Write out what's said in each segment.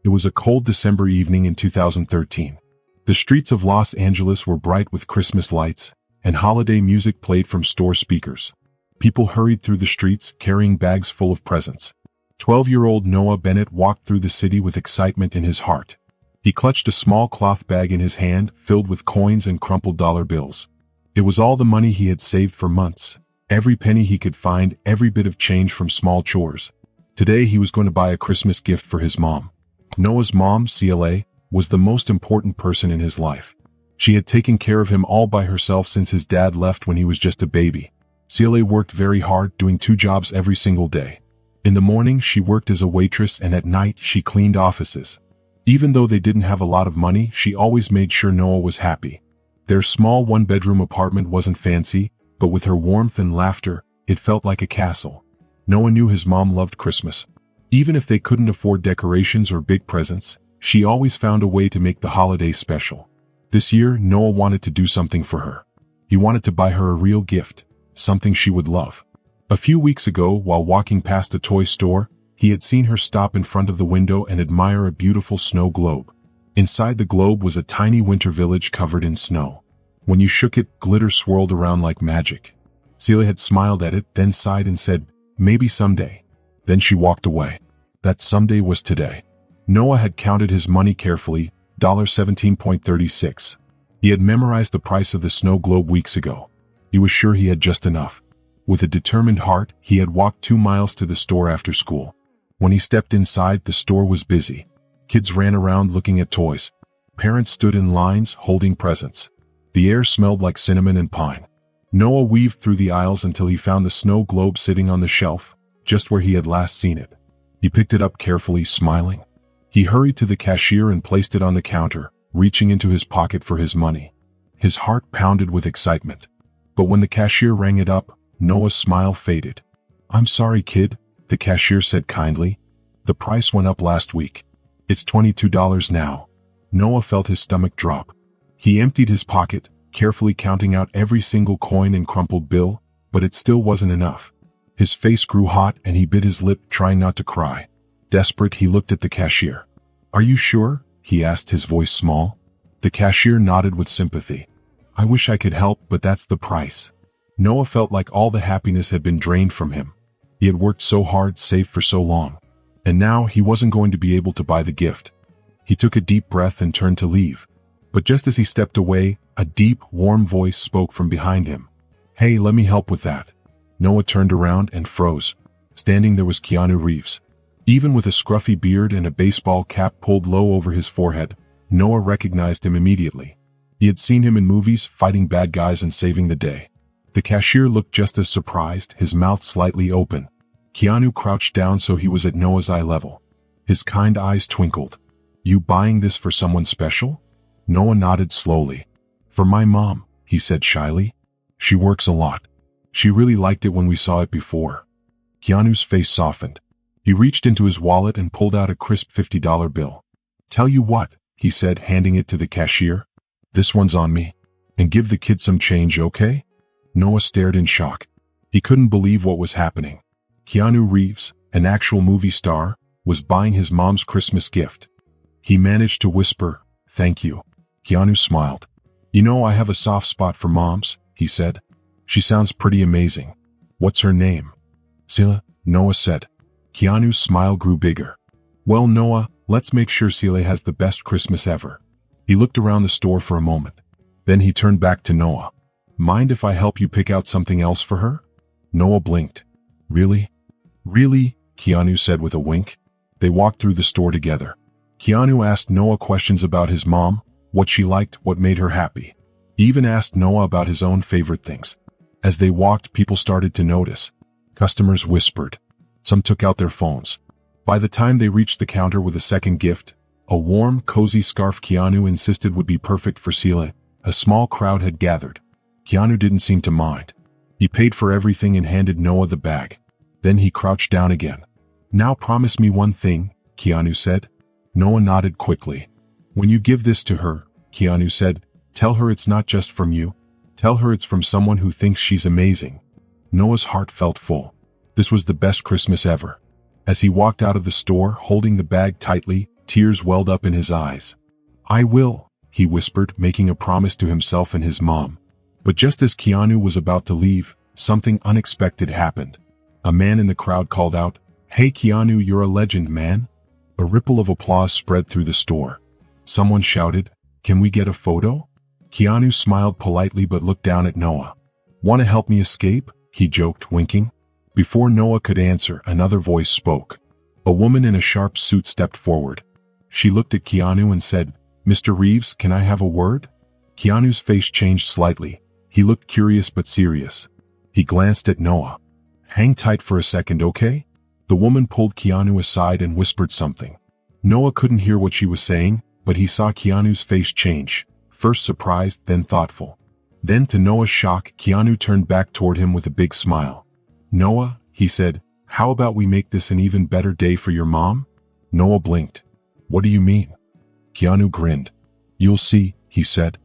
It was a cold December evening in 2013. The streets of Los Angeles were bright with Christmas lights, and holiday music played from store speakers. People hurried through the streets, carrying bags full of presents. 12-year-old Noah Bennett walked through the city with excitement in his heart. He clutched a small cloth bag in his hand, filled with coins and crumpled dollar bills. It was all the money he had saved for months. Every penny he could find, every bit of change from small chores. Today he was going to buy a Christmas gift for his mom. Noah's mom, CLA, was the most important person in his life. She had taken care of him all by herself since his dad left when he was just a baby. CLA worked very hard, doing 2 jobs every single day. In the morning, she worked as a waitress, and at night, she cleaned offices. Even though they didn't have a lot of money, she always made sure Noah was happy. Their small 1-bedroom apartment wasn't fancy, but with her warmth and laughter, it felt like a castle. Noah knew his mom loved Christmas. Even if they couldn't afford decorations or big presents, she always found a way to make the holidays special. This year, Noah wanted to do something for her. He wanted to buy her a real gift, something she would love. A few weeks ago, while walking past a toy store, he had seen her stop in front of the window and admire a beautiful snow globe. Inside the globe was a tiny winter village covered in snow. When you shook it, glitter swirled around like magic. Celia had smiled at it, then sighed and said, "Maybe someday." Then she walked away. That someday was today. Noah had counted his money carefully, $17.36. He had memorized the price of the snow globe weeks ago. He was sure he had just enough. With a determined heart, he had walked 2 miles to the store after school. When he stepped inside, the store was busy. Kids ran around looking at toys. Parents stood in lines, holding presents. The air smelled like cinnamon and pine. Noah weaved through the aisles until he found the snow globe sitting on the shelf, just where he had last seen it. He picked it up carefully, smiling. He hurried to the cashier and placed it on the counter, reaching into his pocket for his money. His heart pounded with excitement. But when the cashier rang it up, Noah's smile faded. "I'm sorry, kid," the cashier said kindly. "The price went up last week. It's $22 now." Noah felt his stomach drop. He emptied his pocket, carefully counting out every single coin and crumpled bill, but it still wasn't enough. His face grew hot and he bit his lip, trying not to cry. Desperate, he looked at the cashier. "Are you sure?" he asked, his voice small. The cashier nodded with sympathy. "I wish I could help, but that's the price." Noah felt like all the happiness had been drained from him. He had worked so hard, saved for so long. And now he wasn't going to be able to buy the gift. He took a deep breath and turned to leave. But just as he stepped away, a deep, warm voice spoke from behind him. "Hey, let me help with that." Noah turned around and froze. Standing there was Keanu Reeves. Even with a scruffy beard and a baseball cap pulled low over his forehead, Noah recognized him immediately. He had seen him in movies, fighting bad guys and saving the day. The cashier looked just as surprised, his mouth slightly open. Keanu crouched down so he was at Noah's eye level. His kind eyes twinkled. "You buying this for someone special?" Noah nodded slowly. "For my mom," he said shyly. "She works a lot. She really liked it when we saw it before." Keanu's face softened. He reached into his wallet and pulled out a crisp $50 bill. "Tell you what," he said, handing it to the cashier. "This one's on me. And give the kid some change, okay?" Noah stared in shock. He couldn't believe what was happening. Keanu Reeves, an actual movie star, was buying his mom's Christmas gift. He managed to whisper, "Thank you." Keanu smiled. "You know, I have a soft spot for moms," he said. "She sounds pretty amazing. What's her name?" "Sila," Noah said. Keanu's smile grew bigger. "Well, Noah, let's make sure Sila has the best Christmas ever." He looked around the store for a moment. Then he turned back to Noah. "Mind if I help you pick out something else for her?" Noah blinked. "Really?" "Really?" Keanu said with a wink. They walked through the store together. Keanu asked Noah questions about his mom, what she liked, what made her happy. He even asked Noah about his own favorite things. As they walked, people started to notice. Customers whispered. Some took out their phones. By the time they reached the counter with a second gift, a warm, cozy scarf Keanu insisted would be perfect for Sila, a small crowd had gathered. Keanu didn't seem to mind. He paid for everything and handed Noah the bag. Then he crouched down again. "Now promise me one thing," Keanu said. Noah nodded quickly. "When you give this to her," Keanu said, "tell her it's not just from you. Tell her it's from someone who thinks she's amazing." Noah's heart felt full. This was the best Christmas ever. As he walked out of the store, holding the bag tightly, Tears welled up in his eyes. "I will," he whispered, making a promise to himself and his mom. But just as Keanu was about to leave, something unexpected happened. A man in the crowd called out, "Hey Keanu, you're a legend, man." A ripple of applause spread through the store. Someone shouted, "Can we get a photo?" Keanu smiled politely but looked down at Noah. "Want to help me escape?" he joked, winking. Before Noah could answer, another voice spoke. A woman in a sharp suit stepped forward. She looked at Keanu and said, "Mr. Reeves, can I have a word?" Keanu's face changed slightly. He looked curious but serious. He glanced at Noah. "Hang tight for a second, okay?" The woman pulled Keanu aside and whispered something. Noah couldn't hear what she was saying, but he saw Keanu's face change, first surprised, then thoughtful. Then to Noah's shock, Keanu turned back toward him with a big smile. "Noah," he said, "how about we make this an even better day for your mom?" Noah blinked. "What do you mean?" Keanu grinned. "You'll see," he said.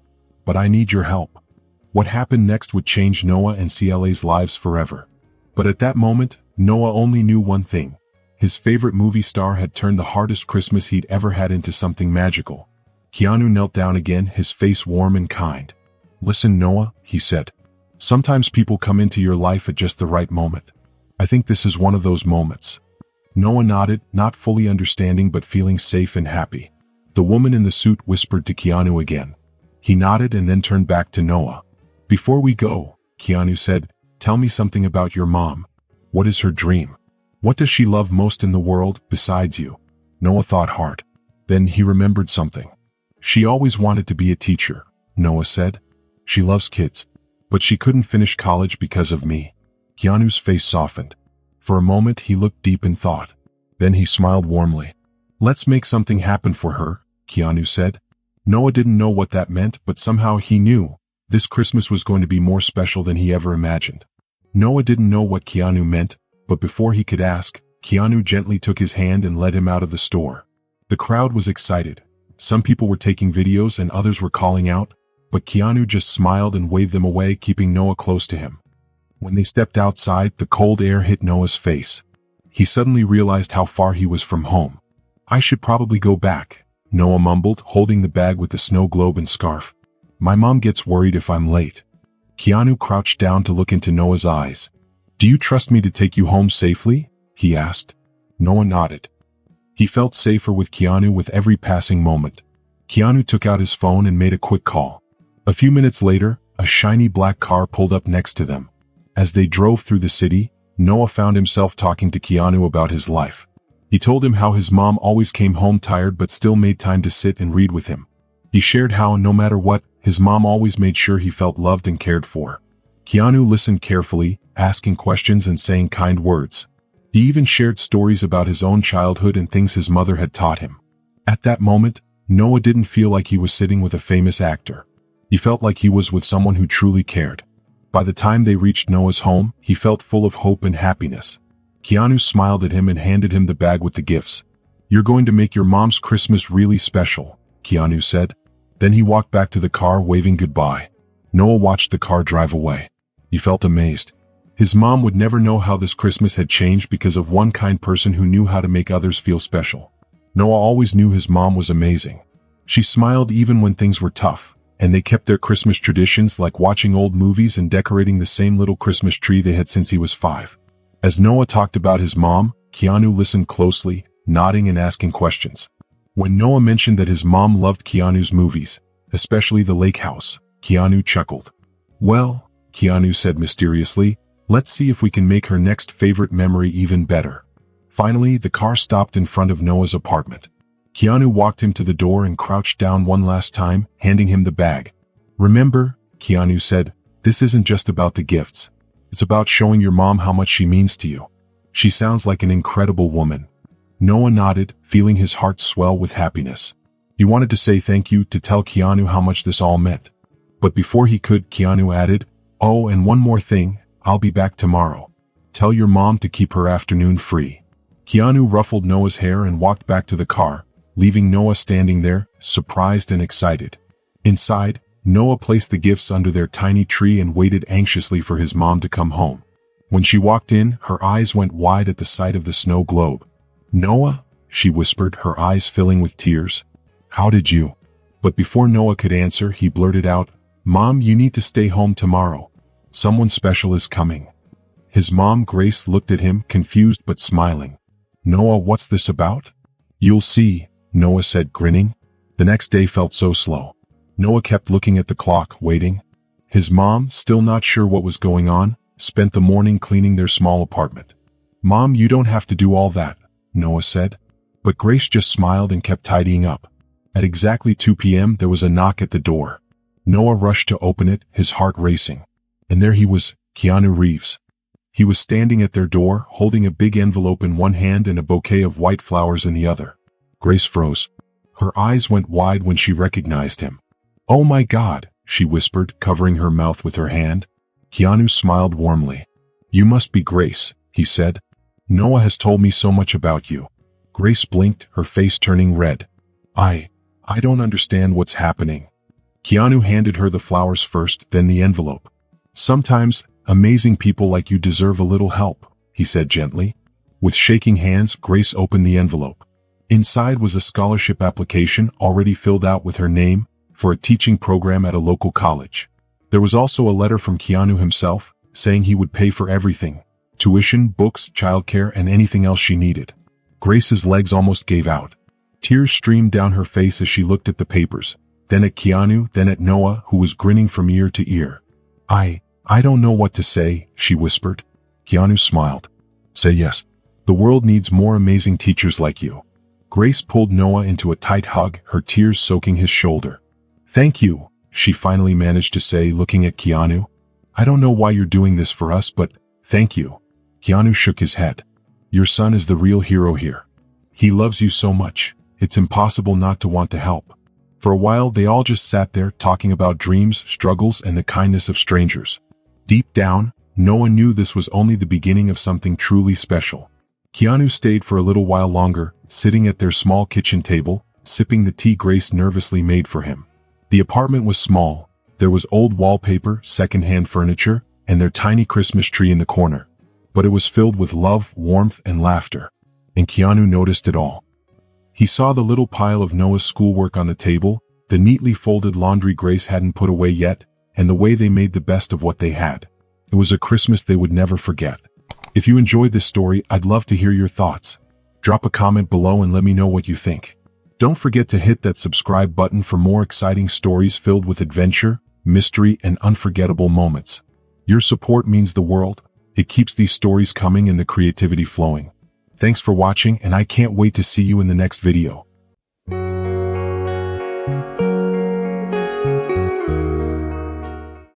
"But I need your help." What happened next would change Noah and CLA's lives forever. But at that moment, Noah only knew one thing. His favorite movie star had turned the hardest Christmas he'd ever had into something magical. Keanu knelt down again, his face warm and kind. "Listen, Noah," he said. "Sometimes people come into your life at just the right moment. I think this is one of those moments." Noah nodded, not fully understanding but feeling safe and happy. The woman in the suit whispered to Keanu again. He nodded and then turned back to Noah. "Before we go," Keanu said, "tell me something about your mom. What is her dream? What does she love most in the world, besides you?" Noah thought hard. Then he remembered something. "She always wanted to be a teacher," Noah said. "She loves kids. But she couldn't finish college because of me." Keanu's face softened. For a moment he looked deep in thought. Then he smiled warmly. "Let's make something happen for her," Keanu said. Noah didn't know what that meant, but somehow he knew. This Christmas was going to be more special than he ever imagined. Noah didn't know what Keanu meant, but before he could ask, Keanu gently took his hand and led him out of the store. The crowd was excited. Some people were taking videos and others were calling out, but Keanu just smiled and waved them away, keeping Noah close to him. When they stepped outside, the cold air hit Noah's face. He suddenly realized how far he was from home. "I should probably go back," Noah mumbled, holding the bag with the snow globe and scarf. "My mom gets worried if I'm late." Keanu crouched down to look into Noah's eyes. "Do you trust me to take you home safely?" he asked. Noah nodded. He felt safer with Keanu with every passing moment. Keanu took out his phone and made a quick call. A few minutes later, a shiny black car pulled up next to them. As they drove through the city, Noah found himself talking to Keanu about his life. He told him how his mom always came home tired but still made time to sit and read with him. He shared how, no matter what, his mom always made sure he felt loved and cared for. Keanu listened carefully, asking questions and saying kind words. He even shared stories about his own childhood and things his mother had taught him. At that moment, Noah didn't feel like he was sitting with a famous actor. He felt like he was with someone who truly cared. By the time they reached Noah's home, he felt full of hope and happiness. Keanu smiled at him and handed him the bag with the gifts. "You're going to make your mom's Christmas really special," Keanu said. Then he walked back to the car, waving goodbye. Noah watched the car drive away. He felt amazed. His mom would never know how this Christmas had changed because of one kind person who knew how to make others feel special. Noah always knew his mom was amazing. She smiled even when things were tough, and they kept their Christmas traditions like watching old movies and decorating the same little Christmas tree they had since he was 5. As Noah talked about his mom, Keanu listened closely, nodding and asking questions. When Noah mentioned that his mom loved Keanu's movies, especially The Lake House, Keanu chuckled. "Well," Keanu said mysteriously, "let's see if we can make her next favorite memory even better." Finally, the car stopped in front of Noah's apartment. Keanu walked him to the door and crouched down one last time, handing him the bag. "Remember," Keanu said, "this isn't just about the gifts. It's about showing your mom how much she means to you. She sounds like an incredible woman." Noah nodded, feeling his heart swell with happiness. He wanted to say thank you, to tell Keanu how much this all meant. But before he could, Keanu added, "Oh, and one more thing, I'll be back tomorrow. Tell your mom to keep her afternoon free." Keanu ruffled Noah's hair and walked back to the car, leaving Noah standing there, surprised and excited. Inside, Noah placed the gifts under their tiny tree and waited anxiously for his mom to come home. When she walked in, her eyes went wide at the sight of the snow globe. "Noah?" she whispered, her eyes filling with tears. How did you? But before Noah could answer, he blurted out, Mom, you need to stay home tomorrow. Someone special is coming. His mom, Grace, looked at him, confused but smiling. Noah, what's this about? You'll see, Noah said, grinning. The next day felt so slow. Noah kept looking at the clock, waiting. His mom, still not sure what was going on, spent the morning cleaning their small apartment. Mom, you don't have to do all that, Noah said. But Grace just smiled and kept tidying up. At exactly 2 p.m. there was a knock at the door. Noah rushed to open it, his heart racing. And there he was, Keanu Reeves. He was standing at their door, holding a big envelope in one hand and a bouquet of white flowers in the other. Grace froze. Her eyes went wide when she recognized him. Oh my God, she whispered, covering her mouth with her hand. Keanu smiled warmly. You must be Grace, he said. Noah has told me so much about you. Grace blinked, her face turning red. I don't understand what's happening. Keanu handed her the flowers first, then the envelope. Sometimes, amazing people like you deserve a little help, he said gently. With shaking hands, Grace opened the envelope. Inside was a scholarship application already filled out with her name for a teaching program at a local college. There was also a letter from Keanu himself, saying he would pay for everything: tuition, books, childcare, and anything else she needed. Grace's legs almost gave out. Tears streamed down her face as she looked at the papers, then at Keanu, then at Noah, who was grinning from ear to ear. I don't know what to say, she whispered. Keanu smiled. Say yes. The world needs more amazing teachers like you. Grace pulled Noah into a tight hug, her tears soaking his shoulder. Thank you, she finally managed to say, looking at Keanu. I don't know why you're doing this for us, but thank you. Keanu shook his head. Your son is the real hero here. He loves you so much, it's impossible not to want to help. For a while they all just sat there talking about dreams, struggles, and the kindness of strangers. Deep down, Noah knew this was only the beginning of something truly special. Keanu stayed for a little while longer, sitting at their small kitchen table, sipping the tea Grace nervously made for him. The apartment was small. There was old wallpaper, second-hand furniture, and their tiny Christmas tree in the corner. But it was filled with love, warmth, and laughter. And Keanu noticed it all. He saw the little pile of Noah's schoolwork on the table, the neatly folded laundry Grace hadn't put away yet, and the way they made the best of what they had. It was a Christmas they would never forget. If you enjoyed this story, I'd love to hear your thoughts. Drop a comment below and let me know what you think. Don't forget to hit that subscribe button for more exciting stories filled with adventure, mystery, and unforgettable moments. Your support means the world. It keeps these stories coming and the creativity flowing. Thanks for watching, and I can't wait to see you in the next video.